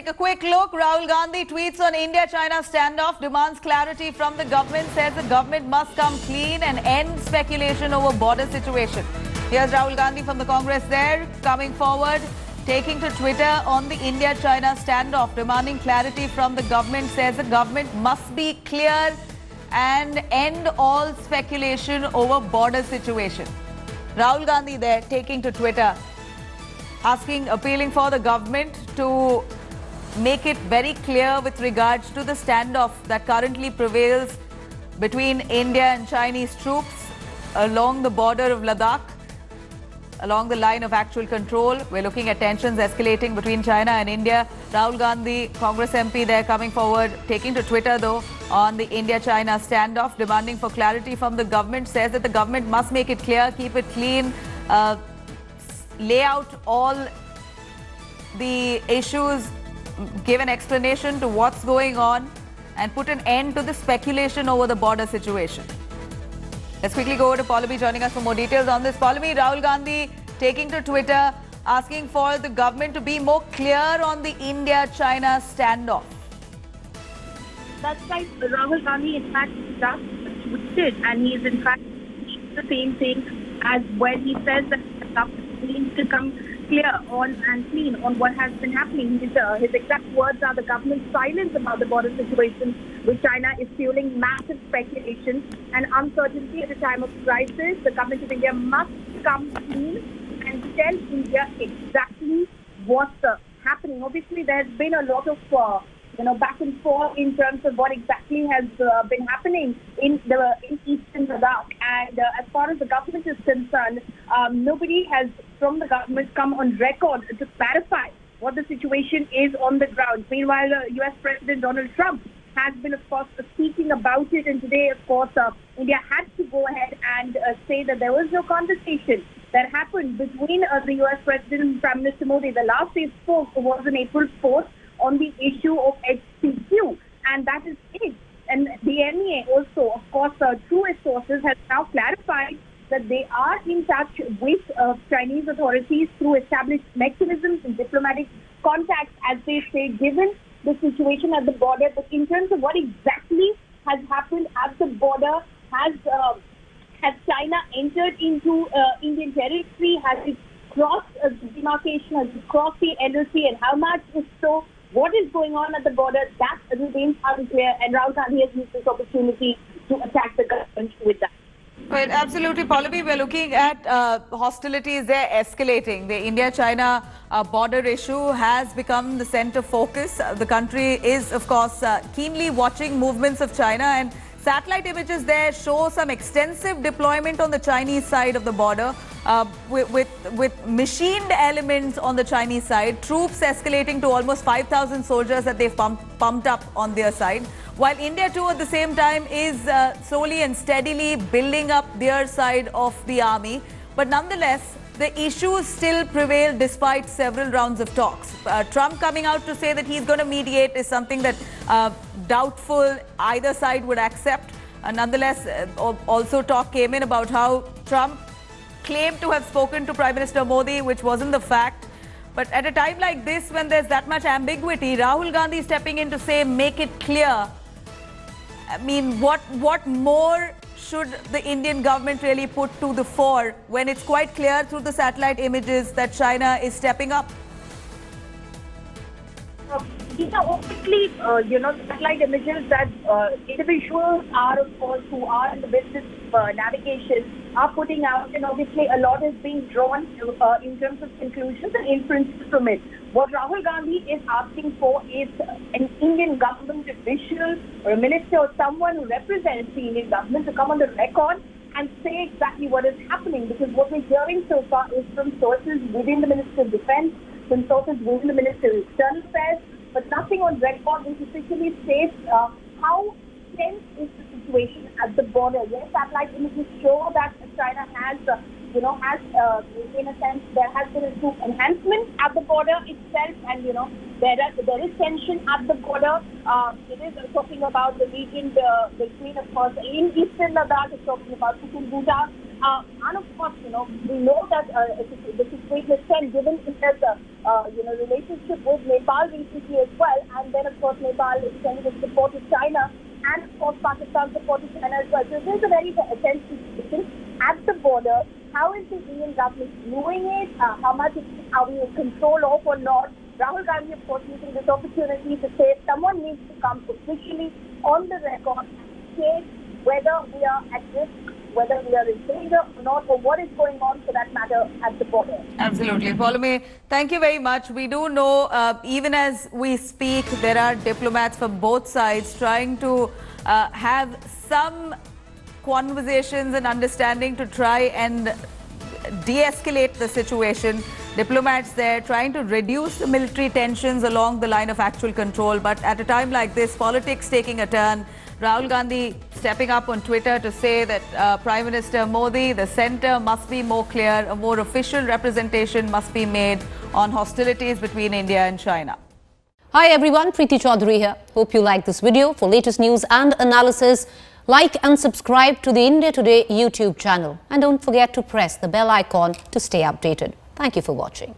take a quick look. Rahul Gandhi tweets on India-China standoff, demands clarity from the government, says the government must come clean and end speculation over border situation. Here's Rahul Gandhi from the Congress there, coming forward, taking to Twitter on the India-China standoff, demanding clarity from the government, says the government must be clear and end all speculation over border situation. Rahul Gandhi there, taking to Twitter, appealing for the government to make it very clear with regards to the standoff that currently prevails between India and Chinese troops along the border of Ladakh, along the line of actual control. We're looking at tensions escalating between China and India. Rahul Gandhi, Congress MP there, coming forward, taking to Twitter though on the India-China standoff, demanding for clarity from the government, says that the government must make it clear, keep it clean, lay out all the issues, give an explanation to what's going on and put an end to the speculation over the border situation. Let's quickly go over to Pallavi joining us for more details on this. Pallavi, Rahul Gandhi taking to Twitter, asking for the government to be more clear on the India-China standoff. That's right. Rahul Gandhi, in fact, just tweeted, and he is in fact the same thing as when he says that the government needs to come clear on and clean on what has been happening. His exact words are, the government's silence about the border situation with China is fueling massive speculation and uncertainty at a time of crisis. The government of India must come clean and tell India exactly what's happening. Obviously, there has been a lot of back and forth in terms of what exactly has been happening in eastern Ladakh. And as far as the government is concerned, nobody has from the government come on record to clarify what the situation is on the ground. Meanwhile, U.S. President Donald Trump has been, of course, speaking about it. And today, of course, India had to go ahead and say that there was no conversation that happened between the U.S. President and Prime Minister Modi. The last they spoke was on April 4th on the issue of HCQ. And that is it. And the MEA also, of course, through its sources, has now clarified that they are in touch with Chinese authorities through established mechanisms and diplomatic contacts, as they say, given the situation at the border. But in terms of what exactly has happened at the border, has China entered into Indian territory? Has it crossed the demarcation? Has it crossed the LOC? And how much is so? What is going on at the border? That remains unclear. And Rahul Gandhi has used this opportunity to attack the government with that. Well, absolutely, Pallavi. We're looking at hostilities there escalating. The India-China border issue has become the center focus. The country is, of course, keenly watching movements of China, and satellite images there show some extensive deployment on the Chinese side of the border with machined elements on the Chinese side, troops escalating to almost 5,000 soldiers that they've pumped up on their side. While India too at the same time is slowly and steadily building up their side of the army. But nonetheless, the issues still prevail despite several rounds of talks. Trump coming out to say that he's going to mediate is something that doubtful either side would accept. Nonetheless, also talk came in about how Trump claimed to have spoken to Prime Minister Modi, which wasn't the fact. But at a time like this, when there's that much ambiguity, Rahul Gandhi stepping in to say, make it clear. I mean, what more should the Indian government really put to the fore when it's quite clear through the satellite images that China is stepping up? Obviously, satellite images that individuals are, of course, who are in the business of navigation are putting out, and obviously a lot is being drawn in terms of conclusions and inferences from it. What Rahul Gandhi is asking for is an Indian government official or a minister or someone who represents the Indian government to come on the record and say exactly what is happening, because what we're hearing so far is from sources within the Ministry of Defense, from sources within the Ministry of External Affairs, but nothing on record which officially states how tense is the situation at the border. Yes, satellite images show that China has, in a sense, there has been a troop enhancement at the border itself, and there is tension at the border. It is talking about the region between, of course, in eastern Ladakh. It's talking about Kukulbuta. And of course, we know that the situation great extent, given India's relationship with Nepal recently as well, and then of course Nepal extended its support to China, and of course Pakistan supported China as well. So it is a very tense situation at the border. How is the Indian government viewing it? How much are we in control of or not? Rahul Gandhi, of course, using this opportunity to say someone needs to come officially on the record and say whether we are at risk, whether we are in danger or not, or what is going on for that matter at the border. Absolutely. Pauline, thank you very much. We do know, even as we speak, there are diplomats from both sides trying to have some conversations and understanding to try and de-escalate the situation. Diplomats there trying to reduce the military tensions along the line of actual control. But at a time like this, politics taking a turn. Rahul Gandhi stepping up on Twitter to say that Prime Minister Modi, the centre must be more clear, a more official representation must be made on hostilities between India and China. Hi everyone, Preeti Chaudhary here. Hope you like this video. For latest news and analysis, like and subscribe to the India Today YouTube channel. And don't forget to press the bell icon to stay updated. Thank you for watching.